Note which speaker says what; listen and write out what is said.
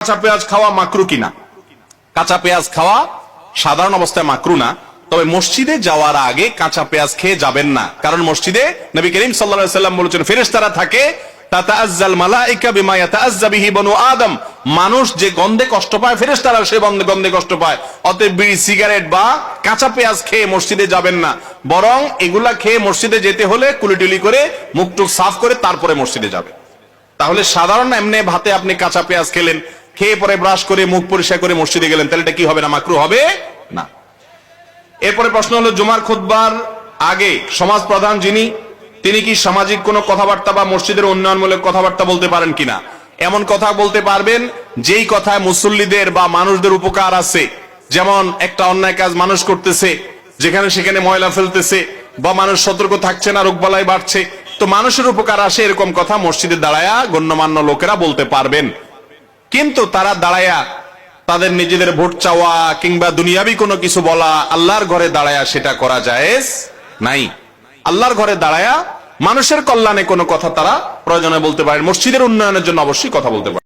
Speaker 1: কাঁচা পেঁয়াজ খাওয়া মাকরু কিনা? কাঁচা পেঁয়াজ খাওয়া সাধারণ অবস্থায় মাকরু না, তবে মসজিদে যাওয়ার আগে কাঁচা পেঁয়াজ খেয়ে যাবেন না। কারণ মসজিদে নবী করিম সাল্লাল্লাহু আলাইহি ওয়াসাল্লাম বলেছেন, ফেরেশতারা থাকে, তাতাআজ্জাল মালায়েকা বিমা ইয়াতাআজ্জা বিহি বনু আদম। মানুষ যে গন্ধে কষ্ট পায়, ফেরেশতারা সে গন্ধে কষ্ট পায়। অতএব বিড়ি, সিগারেট বা কাঁচা পেঁয়াজ খেয়ে মসজিদে যাবেন না, বরং এগুলা খেয়ে মসজিদে যেতে হলে কুলিটুলি করে মুখ টুক সাফ করে তারপরে মসজিদে যাবে। তাহলে সাধারণ এমনি ভাতে আপনি কাঁচা পেঁয়াজ খেলেন, খেয়ে পরে ব্রাশ করে মুখ পরিষ্কার করে মসজিদে গেলেন, তাহলে এটা কি হবে না? মাকরু হবে না। এরপরে প্রশ্ন হলো, জুমার খুতবার আগে সমাজ প্রধান যিনি, তিনি কি সামাজিক কোনো কথাবার্তা বা মসজিদের উন্নয়নমূলক কথাবার্তা বলতে পারেন কিনা? এমন কথা বলতে পারবেন যেই কথায় মুসল্লিদের বা মানুষদের উপকার আছে। যেমন একটা অন্যায় কাজ মানুষ করতেছে, যেখানে সেখানে ময়লা ফেলতেছে, বা মানুষ সতর্ক থাকছে না, রোগবালাই বাড়ছে, তো মানুষের উপকার আসে, এরকম কথা মসজিদে দাঁড়ায়া গণ্যমান্য লোকেরা বলতে পারবেন। কিন্তু তারা দাঁড়ায়া তাদের নিজেদের ভোট চাওয়া কিংবা দুনিয়াবি কোনো কিছু বলা, আল্লাহর ঘরে দাঁড়ায়া সেটা করা জায়েজ নাই। আল্লাহর ঘরে দাঁড়ায়া মানুষের কল্যাণে কোনো কথা তারা প্রয়োজনে বলতে পারেন, মসজিদের উন্নয়নের জন্য অবশ্যই কথা বলতে পারেন।